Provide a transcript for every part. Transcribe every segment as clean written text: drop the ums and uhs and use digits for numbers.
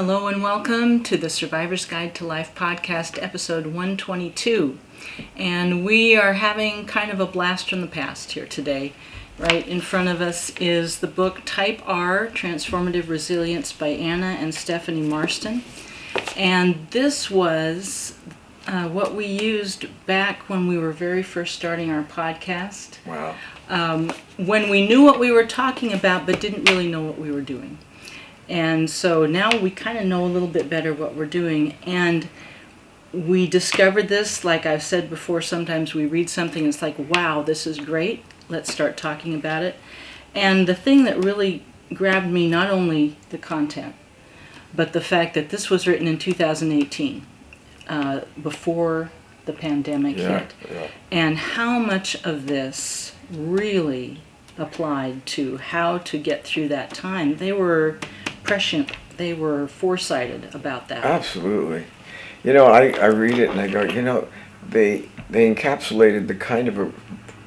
Hello and welcome to the Survivor's Guide to Life podcast, episode 122. And we are having kind of a blast from the past here today. Right in front of us is the book Type R, Transformative Resilience by Ama and Stephanie Marston. And this was what we used back when we were very first starting our podcast. Wow. When we knew what we were talking about but didn't really know what we were doing. And so now we kind of know a little bit better what we're doing. And we discovered this, like I've said before, sometimes we read something, it's like, wow, this is great. Let's start talking about it. And the thing that really grabbed me, not only the content, but the fact that this was written in 2018, before the pandemic hit. Yeah. And how much of this really applied to how to get through that time. They were prescient, they were foresighted about that. Absolutely. You know, I read it and I go, you know, they encapsulated the kind of a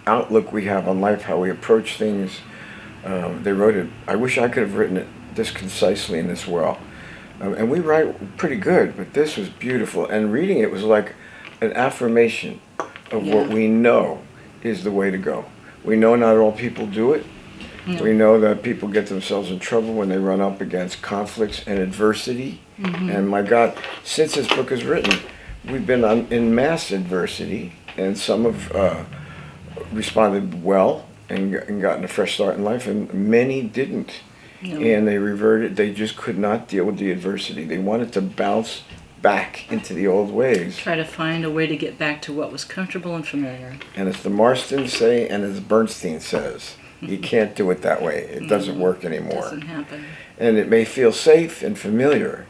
outlook we have on life, how we approach things. They wrote it. I wish I could have written it this concisely and this well. And we write pretty good, but this was beautiful. And reading it was like an affirmation of what we know is the way to go. We know not all people do it. No. We know that people get themselves in trouble when they run up against conflicts and adversity. Mm-hmm. And my God, since this book is written, we've been in mass adversity, and some have responded well and gotten a fresh start in life, and many didn't. No. And they reverted. They just could not deal with the adversity. They wanted to bounce back into the old ways. Try to find a way to get back to what was comfortable and familiar. And as the Marstons say, and as Bernstein says, you can't do it that way. It doesn't work anymore. It doesn't happen. And it may feel safe and familiar,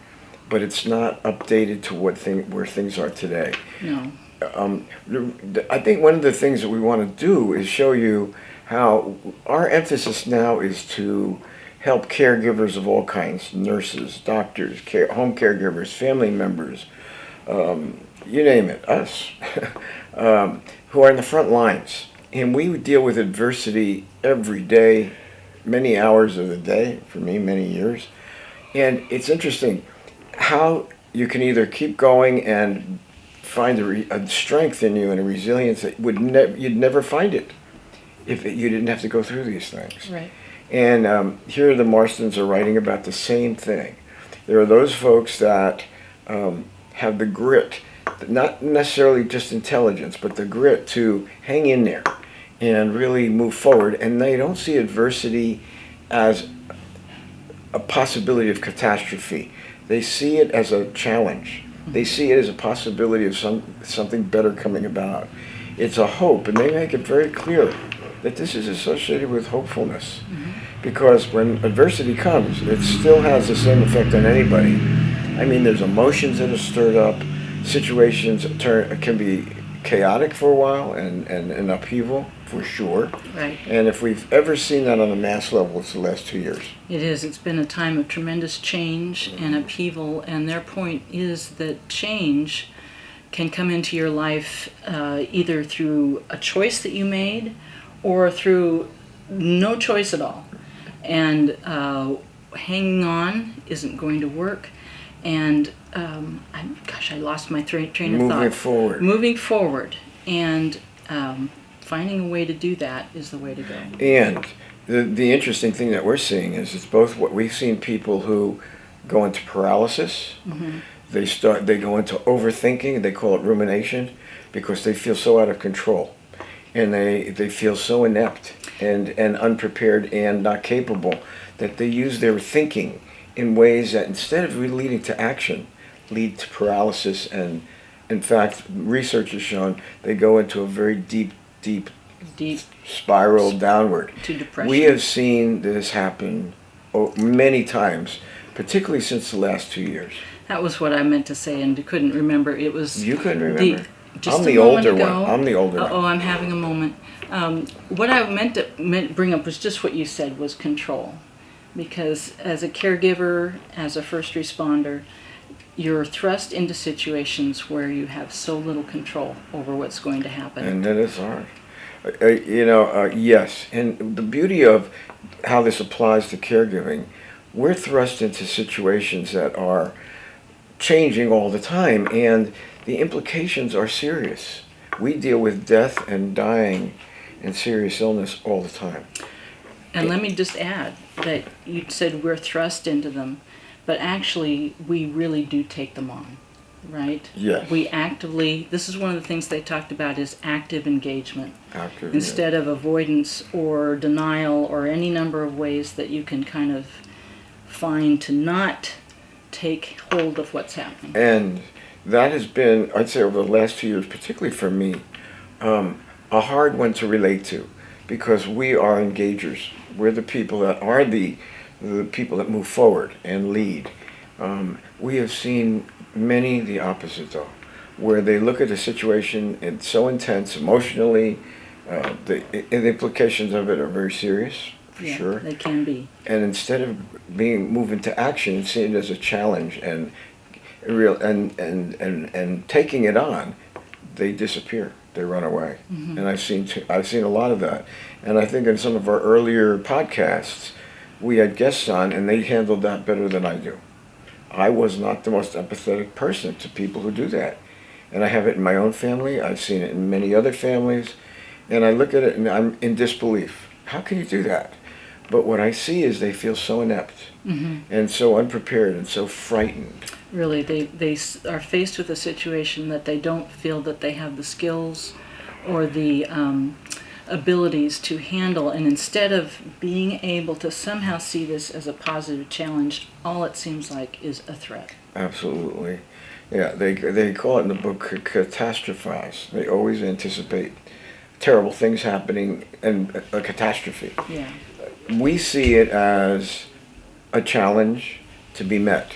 but it's not updated to where things are today. No. I think one of the things that we want to do is show you how our emphasis now is to help caregivers of all kinds, nurses, doctors, home caregivers, family members, you name it, us, who are in the front lines. And we deal with adversity every day, many hours of the day, for me, many years. And it's interesting how you can either keep going and find a strength in you and a resilience that you'd never find it if you didn't have to go through these things. Right. And here the Marstons are writing about the same thing. There are those folks that have the grit, not necessarily just intelligence, but the grit to hang in there and really move forward. And they don't see adversity as a possibility of catastrophe. They see it as a challenge. They see it as a possibility of something better coming about. It's a hope, and they make it very clear that this is associated with hopefulness. Mm-hmm. Because when adversity comes, it still has the same effect on anybody. I mean, there's emotions that are stirred up. Situations can be chaotic for a while and an upheaval, for sure. Right. And if we've ever seen that on a mass level, it's the last 2 years. It is. It's been a time of tremendous change and upheaval, and their point is that change can come into your life either through a choice that you made or through no choice at all. And hanging on isn't going to work. And I lost my train of thought. Moving forward. And finding a way to do that is the way to go. And the interesting thing that we're seeing is it's both what we've seen people who go into paralysis. Mm-hmm. They go into overthinking. They call it rumination because they feel so out of control. And they feel so inept and unprepared and not capable that they use their thinking in ways that instead of leading to action, lead to paralysis. And in fact, research has shown they go into a very deep spiral downward. To depression. We have seen this happen many times, particularly since the last 2 years. That was what I meant to say and couldn't remember. It was. You couldn't remember. I'm the older one. I'm the older one. Oh, I'm having a moment. What I meant to bring up was just what you said, was control. Because as a caregiver, as a first responder, you're thrust into situations where you have so little control over what's going to happen. And that is hard. Yes. And the beauty of how this applies to caregiving, we're thrust into situations that are changing all the time, and the implications are serious. We deal with death and dying and serious illness all the time. And let me just add that you said we're thrust into them, but actually we really do take them on, right? Yes. We actively, this is one of the things they talked about, is active engagement. Active, instead of avoidance or denial or any number of ways that you can kind of find to not take hold of what's happening. And that has been, I'd say over the last 2 years, particularly for me, a hard one to relate to, because we are engagers. We're the people that are the people that move forward and lead. We have seen many the opposite, though, where they look at a situation, it's so intense emotionally, the implications of it are very serious, for sure. They can be. And instead of moved into action and seeing it as a challenge and taking it on, they disappear. They run away. Mm-hmm. And I've seen a lot of that. And I think in some of our earlier podcasts, we had guests on, and they handled that better than I do. I was not the most empathetic person to people who do that. And I have it in my own family. I've seen it in many other families. And I look at it and I'm in disbelief. How can you do that? But what I see is they feel so inept, mm-hmm. and so unprepared and so frightened. Really, they are faced with a situation that they don't feel that they have the skills or the abilities to handle. And instead of being able to somehow see this as a positive challenge, all it seems like is a threat. Absolutely. Yeah, they call it in the book catastrophize. They always anticipate terrible things happening and a catastrophe. Yeah. We see it as a challenge to be met.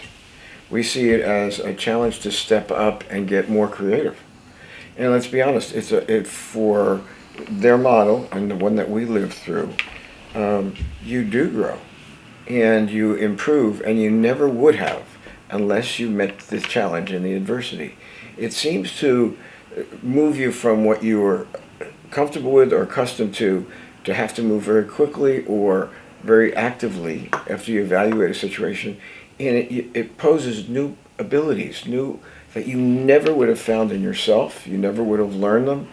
We see it as a challenge to step up and get more creative. And let's be honest, it's for their model and the one that we live through. You do grow and you improve, and you never would have unless you met the challenge and the adversity. It seems to move you from what you were comfortable with or accustomed to have to move very quickly or very actively after you evaluate a situation, and it poses new abilities, that you never would have found in yourself. You never would have learned them.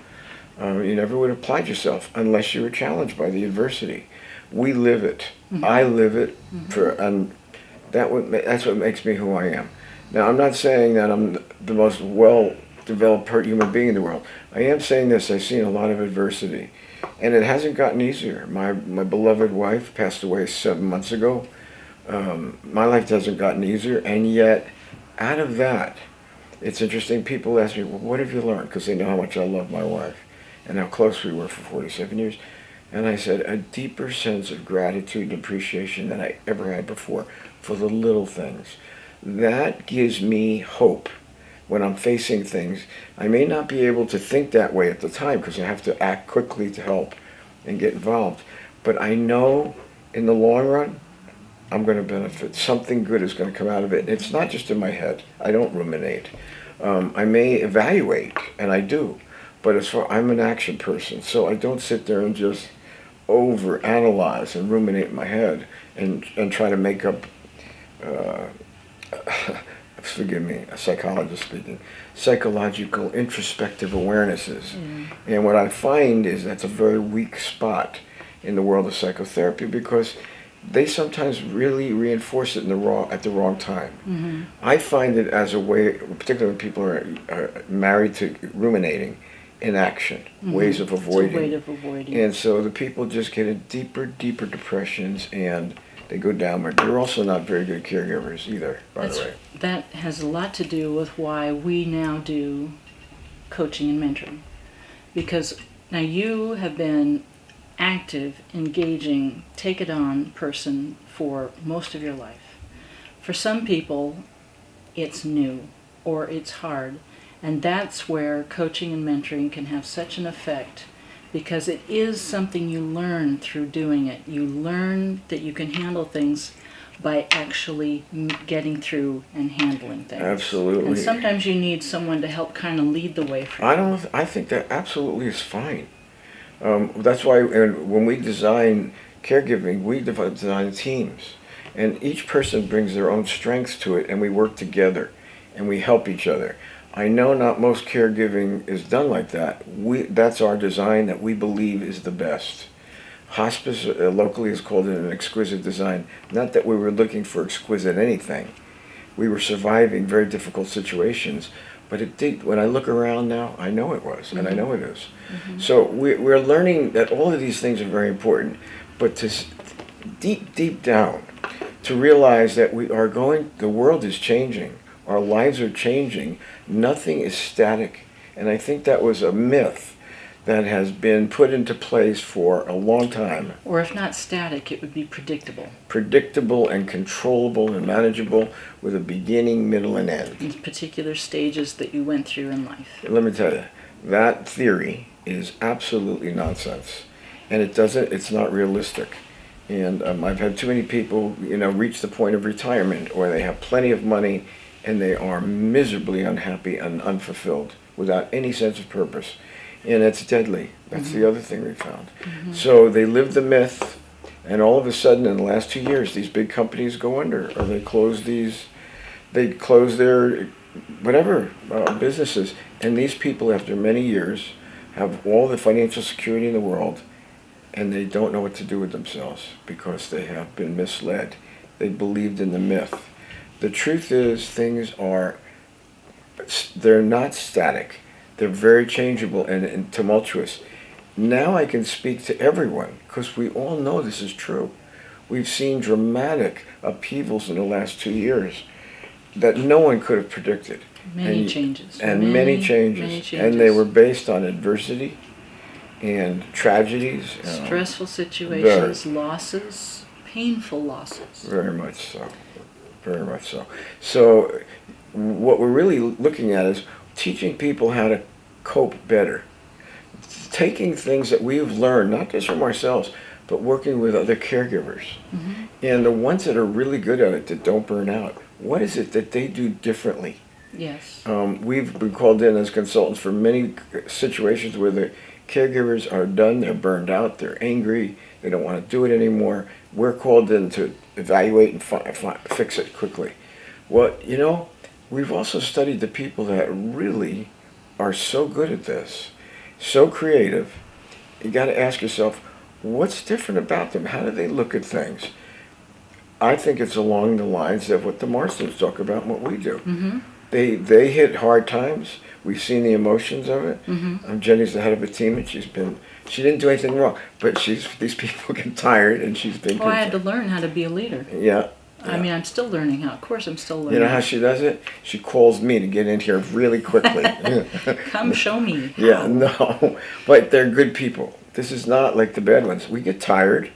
You never would have applied yourself unless you were challenged by the adversity. We live it. Mm-hmm. I live it, mm-hmm. And that's what makes me who I am. Now, I'm not saying that I'm the most well-developed human being in the world. I am saying this: I've seen a lot of adversity. And it hasn't gotten easier. My beloved wife passed away 7 months ago. My life hasn't gotten easier, and yet, out of that, it's interesting. People ask me, well, what have you learned? Because they know how much I love my wife and how close we were for 47 years. And I said, a deeper sense of gratitude and appreciation than I ever had before for the little things. That gives me hope. When I'm facing things, I may not be able to think that way at the time because I have to act quickly to help and get involved. But I know in the long run, I'm going to benefit. Something good is going to come out of it. And it's not just in my head. I don't ruminate. I may evaluate, and I do. But I'm an action person, so I don't sit there and just overanalyze and ruminate in my head and try to make up forgive me, a psychologist speaking, psychological introspective awarenesses. Mm. And what I find is that's a very weak spot in the world of psychotherapy, because they sometimes really reinforce it at the wrong time. Mm-hmm. I find it as a way, particularly when people are married to ruminating, inaction, mm-hmm. ways of avoiding. It's a way of avoiding. And so the people just get in deeper depressions, and they go downward. They're also not very good caregivers either, by the way. That has a lot to do with why we now do coaching and mentoring. Because now you have been active, engaging, take it on person for most of your life. For some people, it's new or it's hard. And that's where coaching and mentoring can have such an effect, because it is something you learn through doing it. You learn that you can handle things by actually getting through and handling things. Absolutely. And sometimes you need someone to help kind of lead the way for you. I think that absolutely is fine. That's why when we design caregiving, we design teams. And each person brings their own strengths to it, and we work together, and we help each other. I know not most caregiving is done like that. That's our design that we believe is the best. Hospice locally is called an exquisite design. Not that we were looking for exquisite anything. We were surviving very difficult situations, but it did. When I look around now, I know it was, and I know it is. So we're learning that all of these things are very important, but to deep down, to realize that the world is changing, our lives are changing, nothing is static, and I think that was a myth that has been put into place for a long time. Or if not static, it would be predictable. Predictable and controllable and manageable with a beginning, middle, and end. In particular stages that you went through in life. Let me tell you, that theory is absolutely nonsense. And it's not realistic. And I've had too many people, reach the point of retirement, or they have plenty of money and they are miserably unhappy and unfulfilled without any sense of purpose. And it's deadly. That's the other thing we found. So they live the myth, and all of a sudden in the last 2 years, these big companies go under, or they close their businesses. And these people, after many years, have all the financial security in the world, and they don't know what to do with themselves because they have been misled. They believed in the myth. The truth is, they're not static. They're very changeable and tumultuous. Now I can speak to everyone because we all know this is true. We've seen dramatic upheavals in the last 2 years that no one could have predicted. Many changes. Many changes. And they were based on adversity and tragedies. Stressful situations, losses, painful losses. Very much so. Very much so. So what we're really looking at is teaching people how to cope better. Taking things that we've learned, not just from ourselves, but working with other caregivers. And the ones that are really good at it, that don't burn out, what is it that they do differently? Yes. We've been called in as consultants for many situations where the caregivers are done, they're burned out, they're angry, they don't want to do it anymore. We're called in to evaluate and fix it quickly. Well, we've also studied the people that really are so good at this, so creative. You got to ask yourself, what's different about them? How do they look at things? I think it's along the lines of what the Marstons talk about and what we do. They hit hard times. We've seen the emotions of it. Jenny's the head of a team, and she didn't do anything wrong, but these people get tired, and she's been. I had to learn how to be a leader. Yeah. I mean, I'm still learning how. Of course, I'm still learning. You know how she does it? She calls me to get in here really quickly. Come show me. Yeah, no, but they're good people. This is not like the bad ones. We get tired,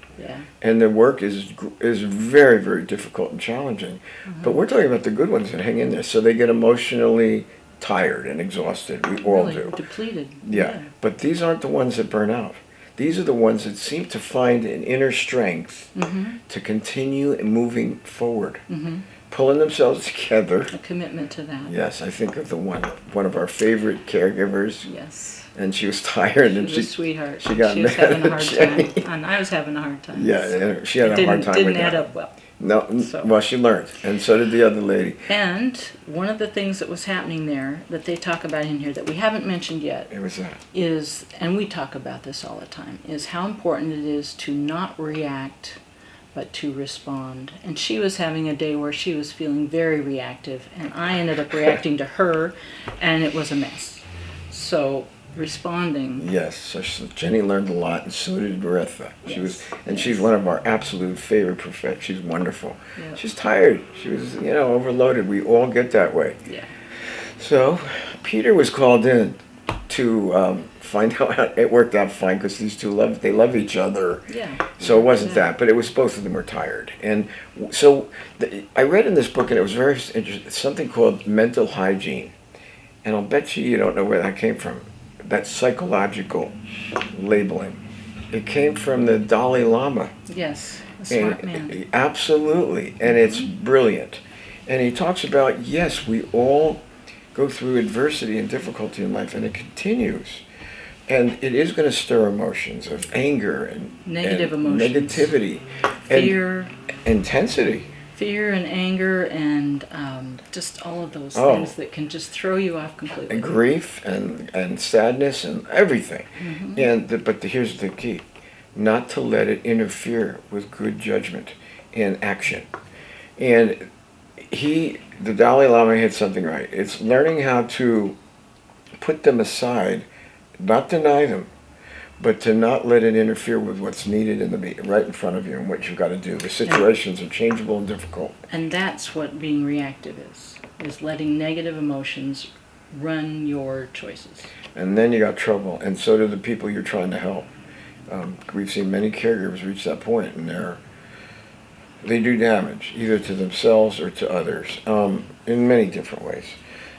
and the work is very, very difficult and challenging. But we're talking about the good ones that hang in there. So they get emotionally tired and exhausted. We all do. Depleted. Yeah, but these aren't the ones that burn out. These are the ones that seem to find an inner strength to continue moving forward, pulling themselves together. A commitment to that. Yes, I think of one of our favorite caregivers. Yes. And she was tired, and she was a sweetheart. She got she was having a hard time, and I was having a hard time. Yeah, she had a hard time. Didn't add up well. No, well, she learned, and so did the other lady. And one of the things that was happening there that they talk about in here that we haven't mentioned yet is, and we talk about this all the time, is how important it is to not react, but to respond. And she was having a day where she was feeling very reactive, and I ended up reacting to her, and it was a mess. So responding. Yes, so Jenny learned a lot, and so did Bertha. She's one of our absolute favorite professors. She's wonderful. Yep. She's tired. She was, overloaded. We all get that way. Yeah. So Peter was called in to find out how it worked out fine because these two love each other. Yeah. So it wasn't that, but it was both of them were tired. And so I read in this book, and it was very interesting, something called mental hygiene. And I'll bet you don't know where that came from. That psychological labeling. It came from the Dalai Lama. Yes, a smart man. Absolutely, and it's brilliant. And he talks about, yes, we all go through adversity and difficulty in life, and it continues. And it is going to stir emotions of anger and negative emotions. Negativity. Fear. Intensity. Fear and anger and just all of those Oh. things that can just throw you off completely. And grief and sadness and everything. But here's the key. Not to let it interfere with good judgment and action. And the Dalai Lama had something right. It's learning how to put them aside, not deny them, but to not let it interfere with what's needed right in front of you and what you've got to do. The situations are changeable and difficult. And that's what being reactive is letting negative emotions run your choices. And then you got trouble, and so do the people you're trying to help. We've seen many caregivers reach that point, and they do damage, either to themselves or to others, in many different ways.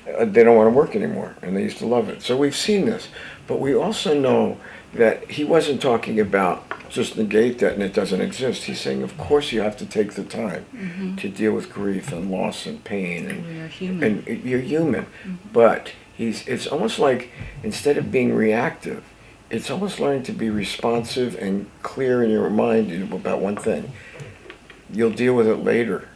They don't want to work anymore, and they used to love it. So we've seen this, but we also know that he wasn't talking about just negate that and it doesn't exist. He's saying, of course, you have to take the time to deal with grief and loss and pain, You're human. and you're human. But it's almost like instead of being reactive, it's almost learning to be responsive and clear in your mind about one thing. You'll deal with it later.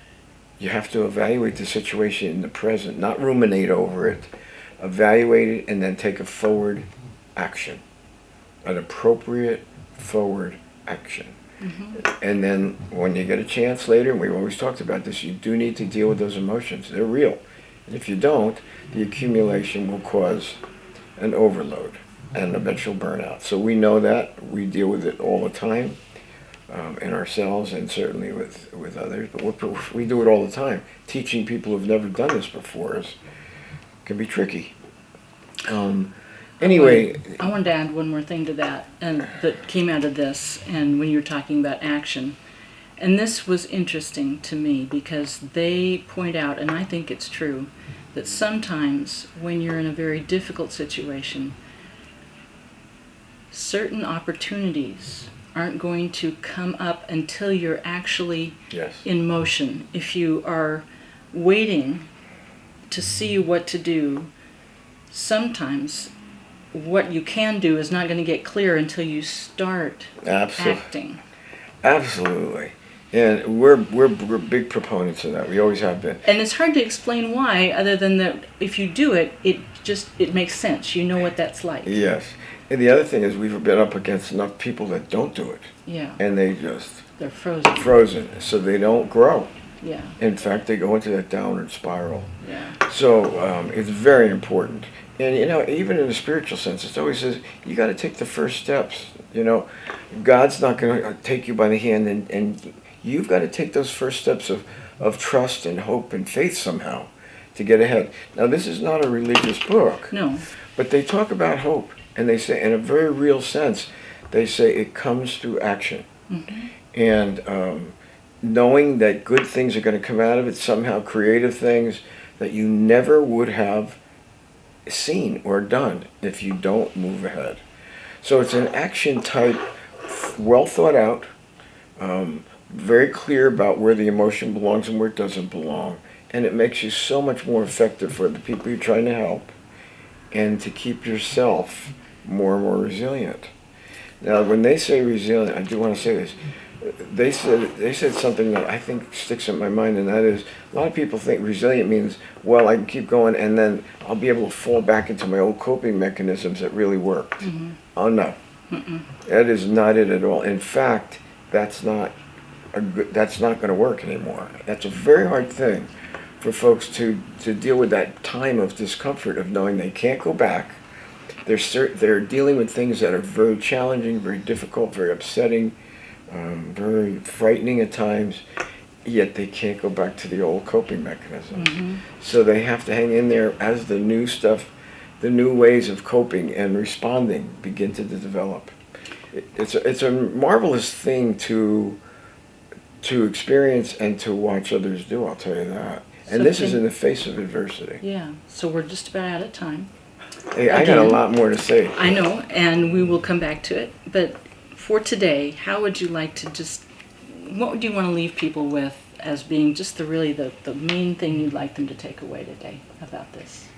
You have to evaluate the situation in the present, not ruminate over it. Evaluate it and then take a forward action. An appropriate forward action. And then when you get a chance later, and we've always talked about this, you do need to deal with those emotions. They're real. And if you don't, the accumulation will cause an overload and eventual burnout. So we know that. We deal with it all the time in ourselves and certainly with others. But we do it all the time. Teaching people who've never done this before can be tricky. Anyway, I wanted to add one more thing to that, and that came out of this, and when you were talking about action. And this was interesting to me because they point out, and I think it's true, that sometimes when you're in a very difficult situation, certain opportunities aren't going to come up until you're actually in motion. If you are waiting to see what to do, sometimes what you can do is not going to get clear until you start acting. Absolutely. And we're big proponents of that. We always have been. And it's hard to explain why, other than that if you do it, it makes sense. You know what that's like. Yes. And the other thing is we've been up against enough people that don't do it. Yeah. And they're frozen. Frozen. So they don't grow. Yeah. In fact, they go into that downward spiral. Yeah. So it's very important. And, even in a spiritual sense, it always says, you got to take the first steps. God's not going to take you by the hand, and you've got to take those first steps of trust and hope and faith somehow to get ahead. Now, this is not a religious book. No. But they talk about hope, and they say, in a very real sense, they say it comes through action. And knowing that good things are going to come out of it, somehow creative things that you never would have seen or done if you don't move ahead. So it's an action type, well thought out, very clear about where the emotion belongs and where it doesn't belong, and it makes you so much more effective for the people you're trying to help and to keep yourself more and more resilient. Now, when they say resilient, I do want to say this. They said something that I think sticks in my mind, and that is, a lot of people think resilient means, well, I can keep going and then I'll be able to fall back into my old coping mechanisms that really worked. Oh no, that is not it at all. In fact, that's not going to work anymore. That's a very hard thing for folks to deal with, that time of discomfort of knowing they can't go back. They're dealing with things that are very challenging, very difficult, very upsetting, very frightening at times, yet they can't go back to the old coping mechanisms. So they have to hang in there as the new stuff, the new ways of coping and responding begin to develop. It's a marvelous thing to experience and to watch others do, I'll tell you that. And this is in the face of adversity. Yeah, so we're just about out of time. Hey, I got a lot more to say. I know, and we will come back to it, but for today, how would you like to what would you want to leave people with as being just the main thing you'd like them to take away today about this?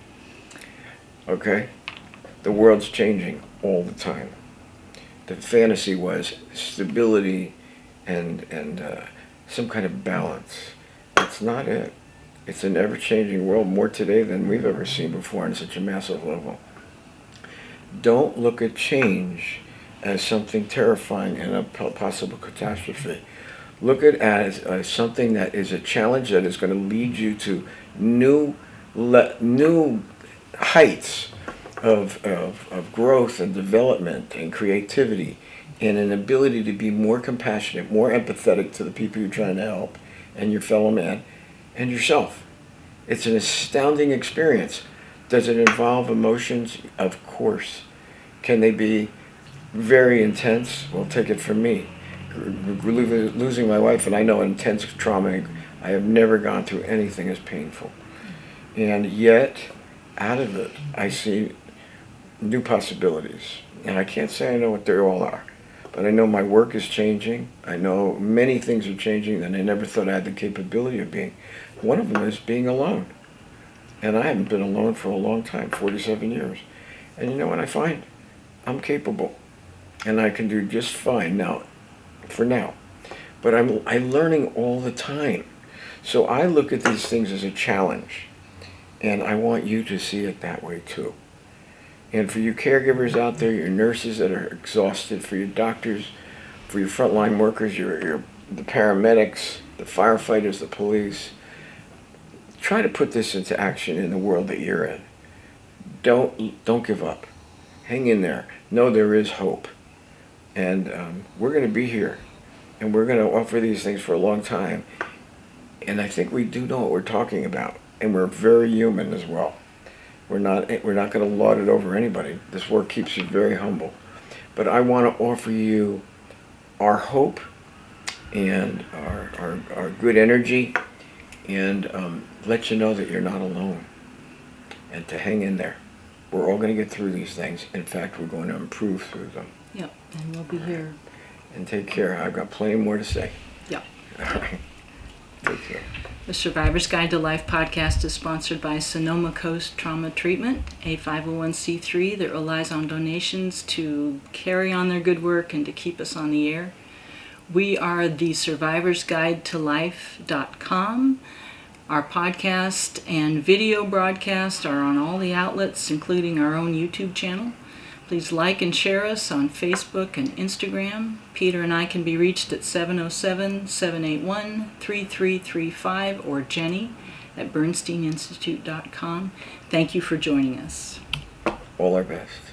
Okay. The world's changing all the time. The fantasy was stability and some kind of balance. That's not it. It's an ever-changing world, more today than we've ever seen before on such a massive level. Don't look at change as something terrifying and a possible catastrophe. Look at it as something that is a challenge that is going to lead you to new heights of growth and development and creativity and an ability to be more compassionate, more empathetic to the people you're trying to help and your fellow man and yourself. It's an astounding experience. Does it involve emotions? Of course. Can they be very intense? Well, take it from me. Losing my wife, and I know intense trauma, I have never gone through anything as painful. And yet, out of it, I see new possibilities. And I can't say I know what they all are, but I know my work is changing. I know many things are changing that I never thought I had the capability of being. One of them is being alone. And I haven't been alone for a long time, 47 years. And you know what I find? I'm capable. And I can do just fine now, for now. But I'm learning all the time. So I look at these things as a challenge. And I want you to see it that way too. And for you caregivers out there, your nurses that are exhausted, for your doctors, for your frontline workers, the paramedics, the firefighters, the police, try to put this into action in the world that you're in. Don't give up. Hang in there. Know there is hope. And we're going to be here. And we're going to offer these things for a long time. And I think we do know what we're talking about. And we're very human as well. We're not going to lord it over anybody. This work keeps you very humble. But I want to offer you our hope and our good energy and let you know that you're not alone. And to hang in there. We're all going to get through these things. In fact, we're going to improve through them. Yep, and we'll be here. And take care. I've got plenty more to say. Yep. All right. Take care. The Survivor's Guide to Life podcast is sponsored by Sonoma Coast Trauma Treatment, a 501c3 that relies on donations to carry on their good work and to keep us on the air. We are the survivorsguidetolife.com. Our podcast and video broadcast are on all the outlets, including our own YouTube channel. Please like and share us on Facebook and Instagram. Peter and I can be reached at 707-781-3335 or Jenny at bernsteininstitute.com. Thank you for joining us. All our best.